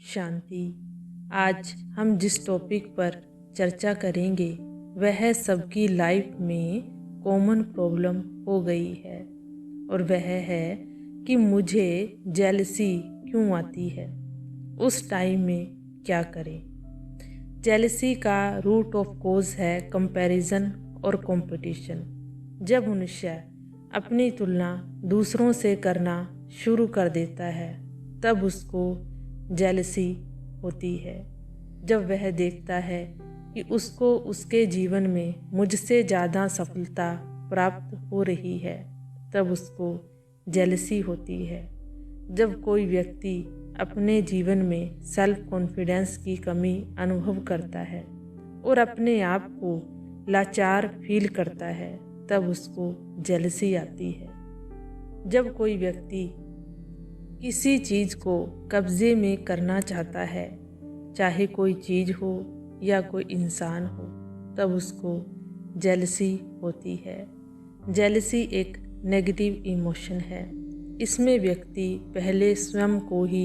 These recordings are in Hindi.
शांति। आज हम जिस टॉपिक पर चर्चा करेंगे वह सबकी लाइफ में कॉमन प्रॉब्लम हो गई है और वह है कि मुझे जेलसी क्यों आती है, उस टाइम में क्या करें। जेलसी का रूट ऑफ कोज है कंपैरिजन और कंपटीशन। जब मनुष्य अपनी तुलना दूसरों से करना शुरू कर देता है तब उसको जेलसी होती है। जब वह देखता है कि उसको उसके जीवन में मुझसे ज़्यादा सफलता प्राप्त हो रही है तब उसको जेलसी होती है। जब कोई व्यक्ति अपने जीवन में सेल्फ कॉन्फिडेंस की कमी अनुभव करता है और अपने आप को लाचार फील करता है तब उसको जेलसी आती है। जब कोई व्यक्ति किसी चीज़ को कब्जे में करना चाहता है, चाहे कोई चीज़ हो या कोई इंसान हो, तब उसको जेलसी होती है। जेलसी एक नेगेटिव इमोशन है। इसमें व्यक्ति पहले स्वयं को ही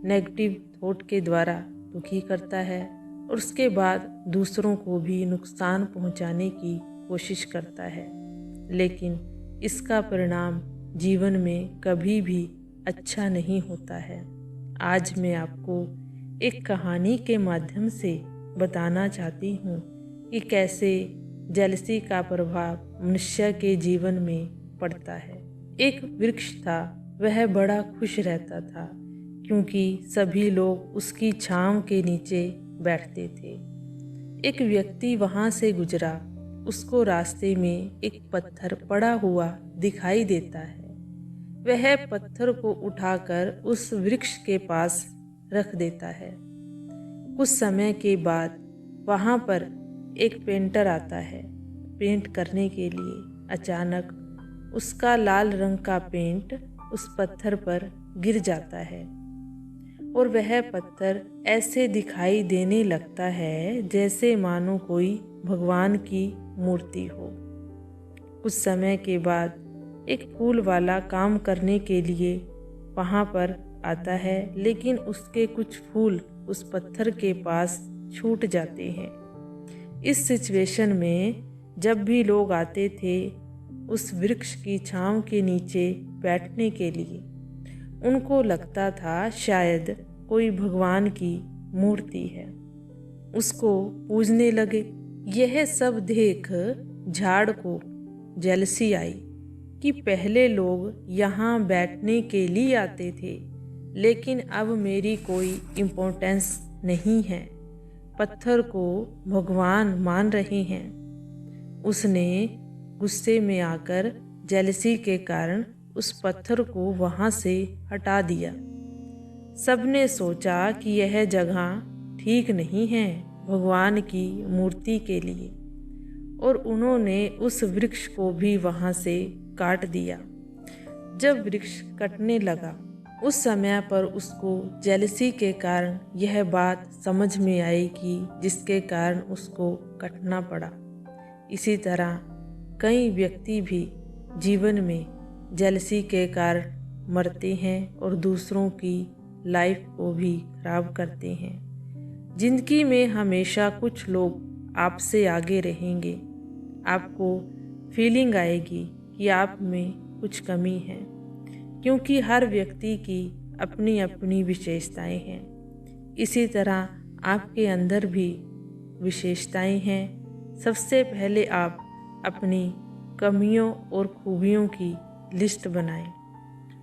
नेगेटिव थॉट के द्वारा दुखी करता है और उसके बाद दूसरों को भी नुकसान पहुंचाने की कोशिश करता है, लेकिन इसका परिणाम जीवन में कभी भी अच्छा नहीं होता है। आज मैं आपको एक कहानी के माध्यम से बताना चाहती हूँ कि कैसे जेलसी का प्रभाव मनुष्य के जीवन में पड़ता है। एक वृक्ष था, वह बड़ा खुश रहता था क्योंकि सभी लोग उसकी छांव के नीचे बैठते थे। एक व्यक्ति वहां से गुजरा, उसको रास्ते में एक पत्थर पड़ा हुआ दिखाई देता है। वह पत्थर को उठाकर उस वृक्ष के पास रख देता है। कुछ समय के बाद वहां पर एक पेंटर आता है पेंट करने के लिए। अचानक उसका लाल रंग का पेंट उस पत्थर पर गिर जाता है और वह पत्थर ऐसे दिखाई देने लगता है जैसे मानो कोई भगवान की मूर्ति हो। कुछ समय के बाद एक फूल वाला काम करने के लिए वहाँ पर आता है, लेकिन उसके कुछ फूल उस पत्थर के पास छूट जाते हैं। इस सिचुएशन में जब भी लोग आते थे उस वृक्ष की छांव के नीचे बैठने के लिए, उनको लगता था शायद कोई भगवान की मूर्ति है, उसको पूजने लगे। यह सब देख झाड़ को जेलसी आई कि पहले लोग यहाँ बैठने के लिए आते थे, लेकिन अब मेरी कोई इम्पोर्टेंस नहीं है, पत्थर को भगवान मान रहे हैं। उसने गुस्से में आकर जेलसी के कारण उस पत्थर को वहाँ से हटा दिया। सबने सोचा कि यह जगह ठीक नहीं है भगवान की मूर्ति के लिए और उन्होंने उस वृक्ष को भी वहाँ से काट दिया। जब वृक्ष कटने लगा उस समय पर उसको जेलसी के कारण यह बात समझ में आई कि जिसके कारण उसको कटना पड़ा। इसी तरह कई व्यक्ति भी जीवन में जेलसी के कारण मरते हैं और दूसरों की लाइफ को भी खराब करते हैं। जिंदगी में हमेशा कुछ लोग आपसे आगे रहेंगे। आपको फीलिंग आएगी कि आप में कुछ कमी है, क्योंकि हर व्यक्ति की अपनी अपनी विशेषताएं हैं। इसी तरह आपके अंदर भी विशेषताएं हैं। सबसे पहले आप अपनी कमियों और खूबियों की लिस्ट बनाएं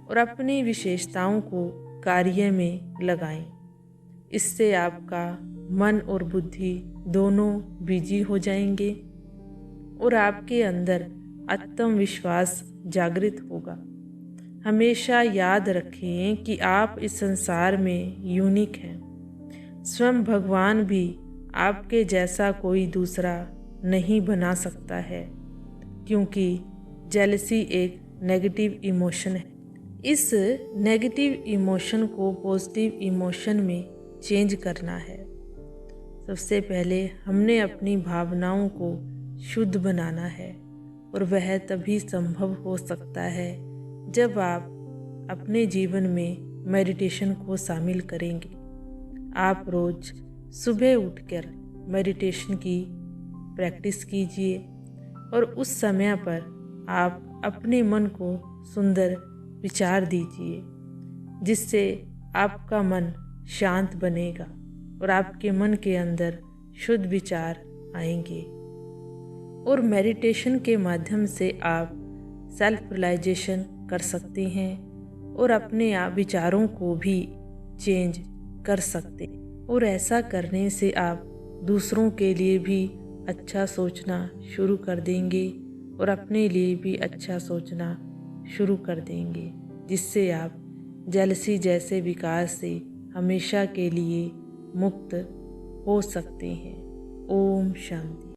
और अपनी विशेषताओं को कार्य में लगाएं। इससे आपका मन और बुद्धि दोनों बिजी हो जाएंगे और आपके अंदर आत्मविश्वास जागृत होगा। हमेशा याद रखें कि आप इस संसार में यूनिक हैं। स्वयं भगवान भी आपके जैसा कोई दूसरा नहीं बना सकता है, क्योंकि जेलसी एक नेगेटिव इमोशन है। इस नेगेटिव इमोशन को पॉजिटिव इमोशन में चेंज करना है। सबसे पहले हमने अपनी भावनाओं को शुद्ध बनाना है और वह तभी संभव हो सकता है जब आप अपने जीवन में मेडिटेशन को शामिल करेंगे। आप रोज़ सुबह उठकर मेडिटेशन की प्रैक्टिस कीजिए और उस समय पर आप अपने मन को सुंदर विचार दीजिए, जिससे आपका मन शांत बनेगा और आपके मन के अंदर शुद्ध विचार आएंगे। और मेडिटेशन के माध्यम से आप सेल्फ रियलाइजेशन कर सकते हैं और अपने आप विचारों को भी चेंज कर सकते हैं। और ऐसा करने से आप दूसरों के लिए भी अच्छा सोचना शुरू कर देंगे और अपने लिए भी अच्छा सोचना शुरू कर देंगे, जिससे आप जेलसी जैसे विकार से हमेशा के लिए मुक्त हो सकते हैं। ओम शांति।